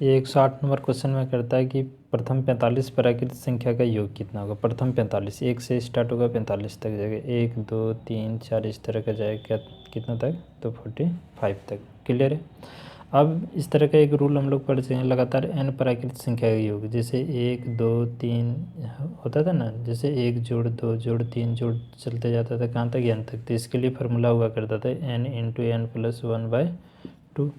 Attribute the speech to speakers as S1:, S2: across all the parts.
S1: ये 108 number question में करता है कि प्रथम 45 प्राकृत संख्या का योग कितना होगा। प्रथम 45 1 से स्टार्ट होगा 45 तक जाएगा, 1 2 3 4 इस तरह का जाएगा कितना तक, तो 45 तक। क्लियर है। अब इस तरह का एक रूल हम लोग पढ़ चुके हैं, लगातार n प्राकृत संख्या का योग, जैसे 1 2 3 होता था ना, जैसे 1 जोड़ 2 जोड़ 3 जोड़ चलते जाता था कहाँ तक, n तक। तो इसके लिए फार्मूला हुआ करता था n इंटू एन प्लस 1/2।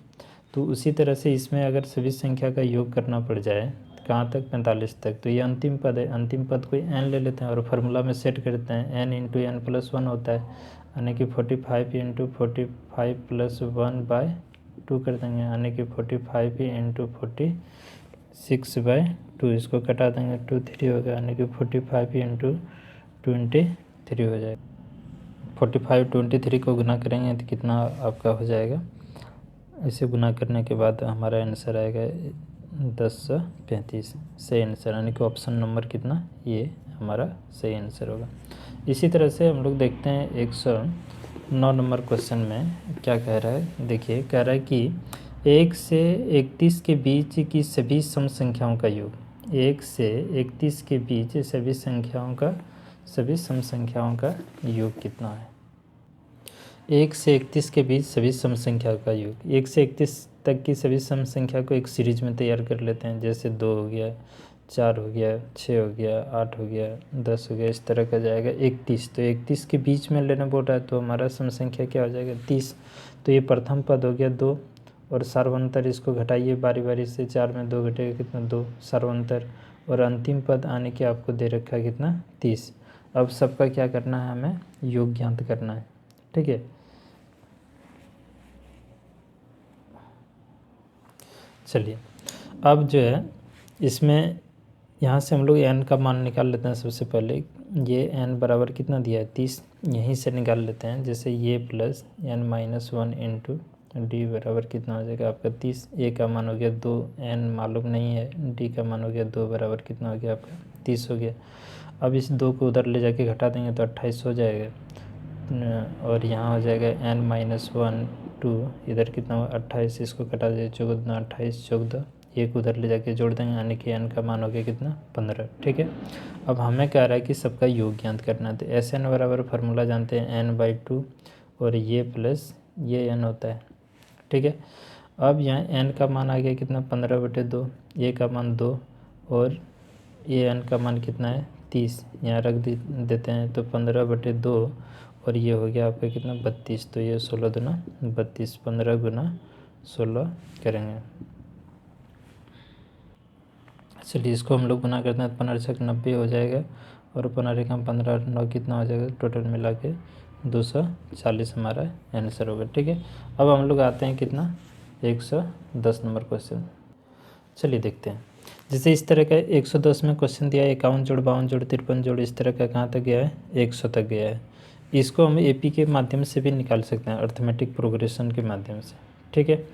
S1: तो उसी तरह से इसमें अगर सभी संख्या का योग करना पड़ जाए कहाँ तक, 45 तक, तो ये अंतिम पद है। अंतिम पद को n ले लेते हैं और फार्मूला में सेट करते हैं, n इंटू एन प्लस 1 होता है, यानी कि 45 इंटू 45 प्लस 1/2 कर देंगे, यानी कि 45 इंटू 46/2। इसको कटा देंगे, 2 3 होगा, यानी कि 45 इंटू 23 हो जाएगा। 45 23 को गुना करेंगे तो कितना आपका हो जाएगा। इसे गुना करने के बाद हमारा आंसर आएगा 1035। सही आंसर, यानी कि ऑप्शन नंबर कितना, ये हमारा सही आंसर होगा। इसी तरह से हम लोग देखते हैं 109 नंबर क्वेश्चन में क्या कह रहा है। देखिए, कह रहा है कि 1 से 31 के बीच की सभी सम संख्याओं का योग, 1 से 31 के बीच सभी सम संख्याओं का योग कितना है। 1 से 31 के बीच सभी सम संख्या का योग, 1 से 31 तक की सभी सम संख्या को एक सीरीज में तैयार कर लेते हैं, जैसे 2 हो गया, 4 हो गया, 6 हो गया, 8 हो गया, 10 हो गया, इस तरह का जाएगा 31। तो 31 के बीच में लेना बोल रहा है, तो हमारा सम संख्या क्या हो जाएगा, 30। तो ये प्रथम पद हो गया 2, और सर्वांतर इसको घटाइए बारी बारी से, 4 में 2 घटेगा कितना, 2 सर्वांतर, और अंतिम पद आने के आपको दे रखा है कितना, 30। अब सबका क्या करना है, हमें योग ज्ञात करना है। ठीक है, चलिए अब जो है इसमें यहाँ से हम लोग n का मान निकाल लेते हैं। सबसे पहले ये n बराबर कितना दिया है, 30, यहीं से निकाल लेते हैं। जैसे ये plus n minus 1 into D बराबर कितना हो जाएगा आपका 30। a का मान हो गया 2, n मालूम नहीं है, d का मान हो गया 2 बराबर कितना हो गया आपका 30 हो गया। अब इस 2 को उधर ले जाके घटा देंगे तो 28 हो जाएगा, और यहाँ हो जाएगा n माइनस 1 2, इधर कितना हुआ 28, इसको कटा दीजिए, 14 28 14, एक उधर ले जाके जोड़ देंगे, यानी कि n का मान हो गया कितना 15। ठीक है, अब हमें कह रहा है कि सबका योग ज्ञात करना है। तो Sn बराबर फार्मूला जानते हैं n/2, और ये प्लस ये n होता है। ठीक है, अब यहाँ n का मान आ गया कितना 15/2, a का मान 2, और ये n का मान कितना है 30, यहाँ रख देते हैं। तो 15/2, और ये हो गया आपका कितना 32। तो ये 16 दूना 32, 15 गुना 16 करेंगे। चलिए इसको हम लोग गुना करते हैं, 15 छक 90 हो जाएगा, और 15 कम 15 9 कितना हो जाएगा, टोटल मिला के 240 हमारा आंसर होगा। ठीक है, अब हम लोग आते हैं कितना 110 नंबर क्वेश्चन। चलिए देखते हैं। जैसे इस तरह का 110 में क्वेश्चन दिया है, 51 जोड़ 52 जोड़ 53 जोड़, इस तरह का कहाँ तक गया है, 100 तक गया है। इसको हम एपी के माध्यम से भी निकाल सकते हैं, अर्थमेटिक प्रोग्रेशन के माध्यम से। ठीक है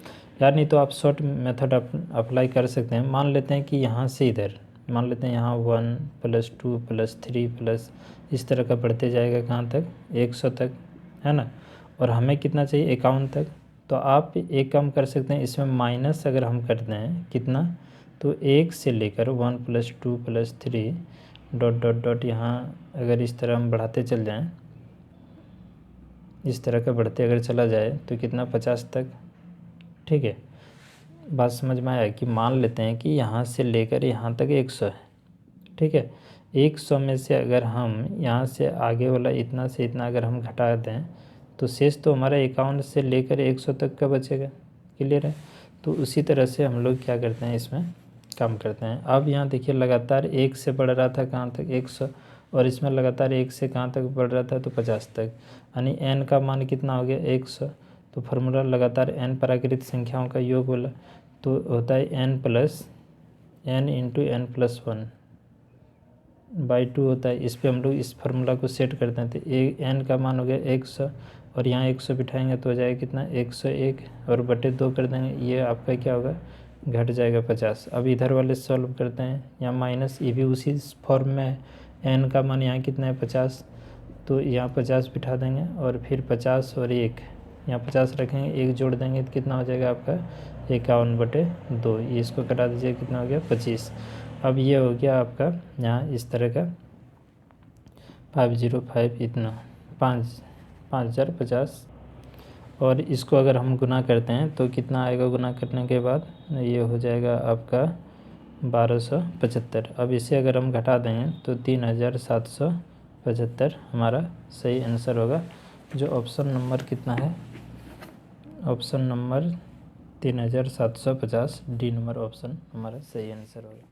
S1: यार, नहीं तो आप शॉर्ट मेथड अप्लाई कर सकते हैं। मान लेते हैं कि यहाँ से इधर, मान लेते हैं यहाँ 1 + 2 + 3 प्लस इस तरह का बढ़ते जाएगा कहाँ तक, 100 तक, है ना। और हमें कितना चाहिए, 51 तक। तो आप एक काम कर सकते हैं, इसमें माइनस अगर हम करते हैं कितना, तो 1 से लेकर 1 + 2 + 3 डॉट डॉट डॉट, यहाँ अगर इस तरह हम बढ़ाते चल जाएं, इस तरह का बढ़ते अगर चला जाए तो कितना 50 तक। ठीक है, बात समझ में आया कि मान लेते हैं कि यहाँ से लेकर यहाँ तक 100 है। ठीक है, 100 में से अगर हम यहाँ से आगे वाला इतना से इतना अगर हम घटा दें, तो शेष तो हमारा 51 से लेकर 100 तक का बचेगा। क्लियर है। तो उसी तरह से हम लोग क्या करते हैं, इसमें काम करते हैं। अब यहाँ देखिए लगातार 1 से बढ़ रहा था कहाँ तक, 100, और इसमें लगातार 1 से कहाँ तक बढ़ रहा था, तो 50 तक, यानी n का मान कितना हो गया 100। तो फार्मूला लगातार n प्राकृत संख्याओं का योग बोला, तो होता है n + n इंटू n + 1/2 होता है। इस पे हम लोग इस फार्मूला को सेट करते हैं। तो n का मान हो गया 100, और यहाँ 100 बिठाएंगे तो हो जाएगा कितना 101, और बटे 2 कर देंगे, ये आपका क्या होगा, घट जाएगा 50। अब इधर वाले सॉल्व करते हैं, यहाँ माइनस, ये भी उसी फॉर्म में है। n का मान यहाँ कितना है 50, तो यहाँ 50 बिठा देंगे, और फिर 50 और 1, यहाँ 50 रखेंगे, 1 जोड़ देंगे तो कितना हो जाएगा आपका 51/2, ये इसको कटा दीजिए, कितना हो गया 25। अब ये हो गया आपका यहाँ इस तरह का 505 इतना 5050। और इसको अगर हम गुना करते हैं तो कितना आएगा, गुना करने के बाद ये हो जाएगा आपका 1275। अब इसे अगर हम घटा दें तो 3775 हमारा सही आंसर होगा। जो ऑप्शन नंबर कितना है, option number 3750 D number option हमारा सही आंसर होगा।